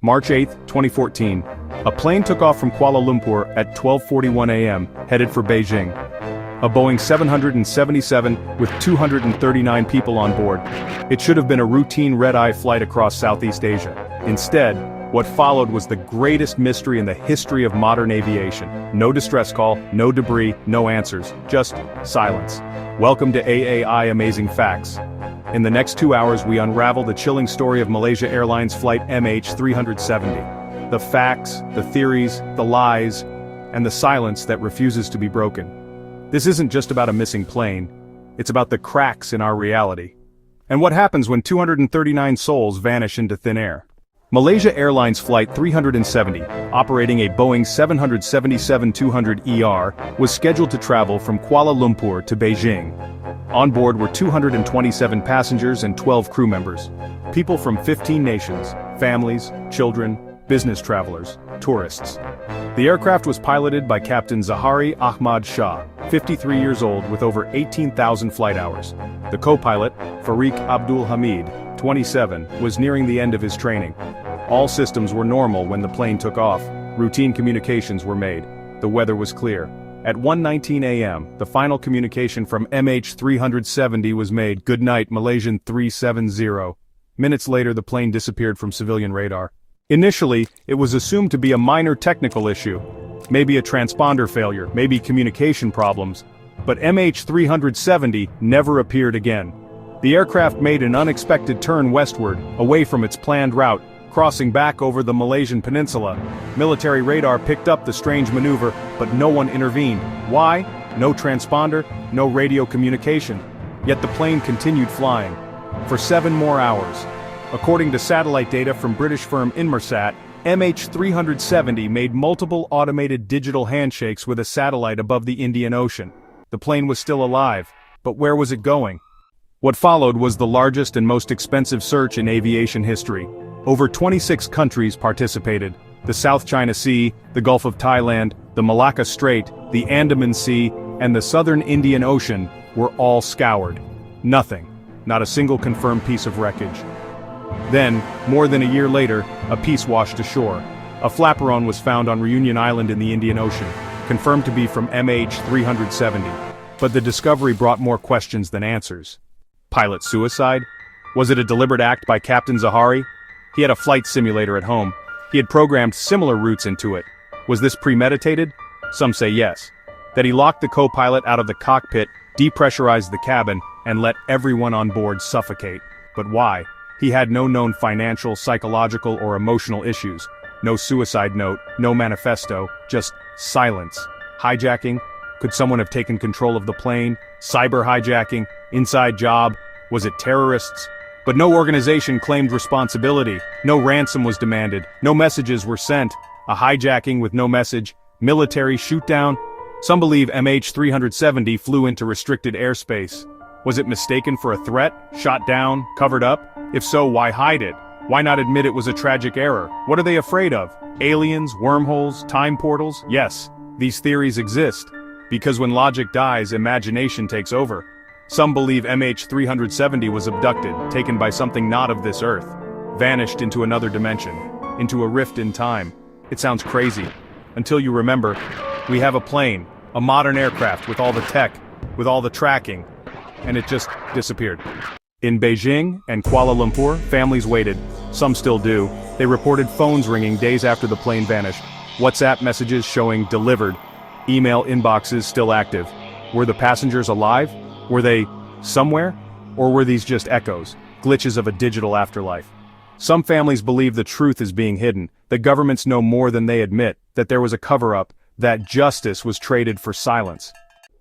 March 8, 2014. A plane took off from Kuala Lumpur at 12:41 a.m., headed for Beijing. A Boeing 777 with 239 people on board. It should have been a routine red-eye flight across Southeast Asia. Instead, what followed was the greatest mystery in the history of modern aviation. No distress call, no debris, no answers, just silence. Welcome to AAI Amazing Facts. In the next 2 hours we unravel the chilling story of Malaysia Airlines flight MH370. The facts, the theories, the lies, and the silence that refuses to be broken. This isn't just about a missing plane, it's about the cracks in our reality. And what happens when 239 souls vanish into thin air? Malaysia Airlines Flight 370, operating a Boeing 777-200ER, was scheduled to travel from Kuala Lumpur to Beijing. On board were 227 passengers and 12 crew members. People from 15 nations, families, children, business travelers, tourists. The aircraft was piloted by Captain Zahari Ahmad Shah, 53 years old with over 18,000 flight hours. The co-pilot, Fariq Abdul Hamid, 27, was nearing the end of his training. All systems were normal when the plane took off. Routine communications were made. The weather was clear. At 1:19 a.m., the final communication from MH370 was made. "Good night, Malaysian 370. Minutes later the plane disappeared from civilian radar. Initially, it was assumed to be a minor technical issue. Maybe a transponder failure, maybe communication problems. But MH370 never appeared again. The aircraft made an unexpected turn westward, away from its planned route, crossing back over the Malaysian peninsula. Military radar picked up the strange maneuver, but no one intervened. Why? No transponder, no radio communication. Yet the plane continued flying. For 7 more hours. According to satellite data from British firm Inmarsat, MH370 made multiple automated digital handshakes with a satellite above the Indian Ocean. The plane was still alive, but where was it going? What followed was the largest and most expensive search in aviation history. Over 26 countries participated. The South China Sea, the Gulf of Thailand, the Malacca Strait, the Andaman Sea, and the Southern Indian Ocean were all scoured. Nothing. Not a single confirmed piece of wreckage. Then, more than a year later, a piece washed ashore. A flaperon was found on Reunion Island in the Indian Ocean, confirmed to be from MH370. But the discovery brought more questions than answers. Pilot suicide? Was it a deliberate act by Captain Zahari? He had a flight simulator at home. He had programmed similar routes into it. Was this premeditated? Some say yes. That he locked the co-pilot out of the cockpit, depressurized the cabin, and let everyone on board suffocate. But why? He had no known financial, psychological, or emotional issues. No suicide note, no manifesto, just silence. Hijacking? Could someone have taken control of the plane? Cyber hijacking? Inside job? Was it terrorists? But no organization claimed responsibility. No ransom was demanded. No messages were sent. A hijacking with no message. Military shootdown? Some believe MH370 flew into restricted airspace. Was it mistaken for a threat? Shot down? Covered up? If so, why hide it? Why not admit it was a tragic error? What are they afraid of? Aliens? Wormholes? Time portals? Yes, these theories exist. Because when logic dies, imagination takes over. Some believe MH370 was abducted, taken by something not of this earth. Vanished into another dimension. Into a rift in time. It sounds crazy. Until you remember, we have a plane, a modern aircraft with all the tech, with all the tracking, and it just disappeared. In Beijing and Kuala Lumpur, families waited. Some still do. They reported phones ringing days after the plane vanished. WhatsApp messages showing delivered. Email inboxes still active. Were the passengers alive? Were they somewhere? Or were these just echoes, glitches of a digital afterlife? Some families believe the truth is being hidden, that governments know more than they admit, that there was a cover-up, that justice was traded for silence.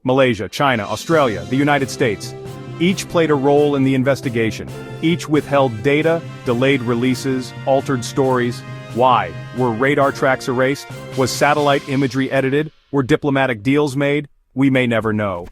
Malaysia, China, Australia, the United States. Each played a role in the investigation. Each withheld data, delayed releases, altered stories. Why? Were radar tracks erased? Was satellite imagery edited? Were diplomatic deals made? We may never know.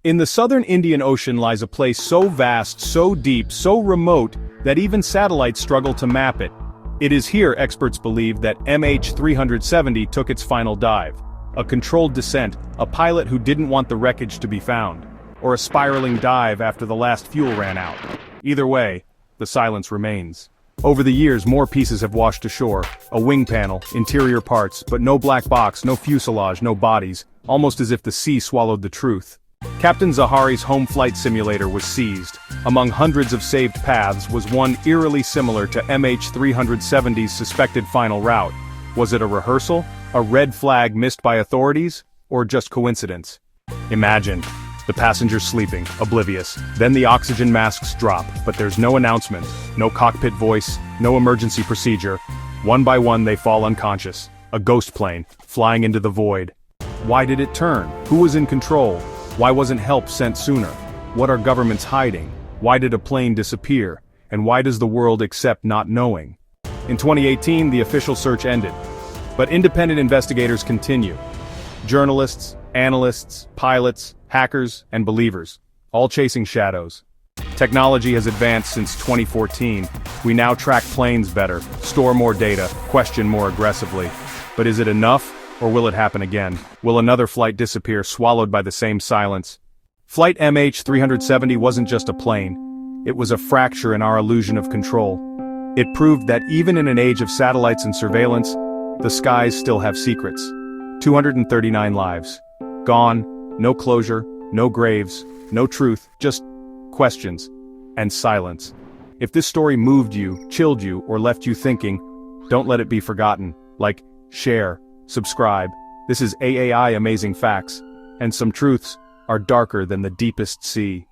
In the southern Indian Ocean lies a place so vast, so deep, so remote, that even satellites struggle to map it. It is here experts believe that MH370 took its final dive. A controlled descent, a pilot who didn't want the wreckage to be found. Or a spiraling dive after the last fuel ran out. Either way, the silence remains. Over the years, more pieces have washed ashore. A wing panel, interior parts, but no black box, no fuselage, no bodies, almost as if the sea swallowed the truth. Captain Zahari's home flight simulator was seized. Among hundreds of saved paths was one eerily similar to MH370's suspected final route. Was it a rehearsal? A red flag missed by authorities? Or just coincidence? Imagine. The passengers sleeping, oblivious. Then the oxygen masks drop, but there's no announcement, no cockpit voice, no emergency procedure. One by one they fall unconscious. A ghost plane, flying into the void. Why did it turn? Who was in control? Why wasn't help sent sooner? What are governments hiding? Why did a plane disappear? And why does the world accept not knowing? In 2018, the official search ended. But independent investigators continue. Journalists, analysts, pilots, hackers, and believers, all chasing shadows. Technology has advanced since 2014. We now track planes better, store more data, question more aggressively. But is it enough, or will it happen again? Will another flight disappear, swallowed by the same silence? Flight MH370 wasn't just a plane. It was a fracture in our illusion of control. It proved that even in an age of satellites and surveillance, the skies still have secrets. 239 lives. Gone, no closure, no graves, no truth, just questions and silence. If this story moved you, chilled you, or left you thinking, don't let it be forgotten. Like, share, subscribe. This is AAI Amazing Facts, and some truths are darker than the deepest sea.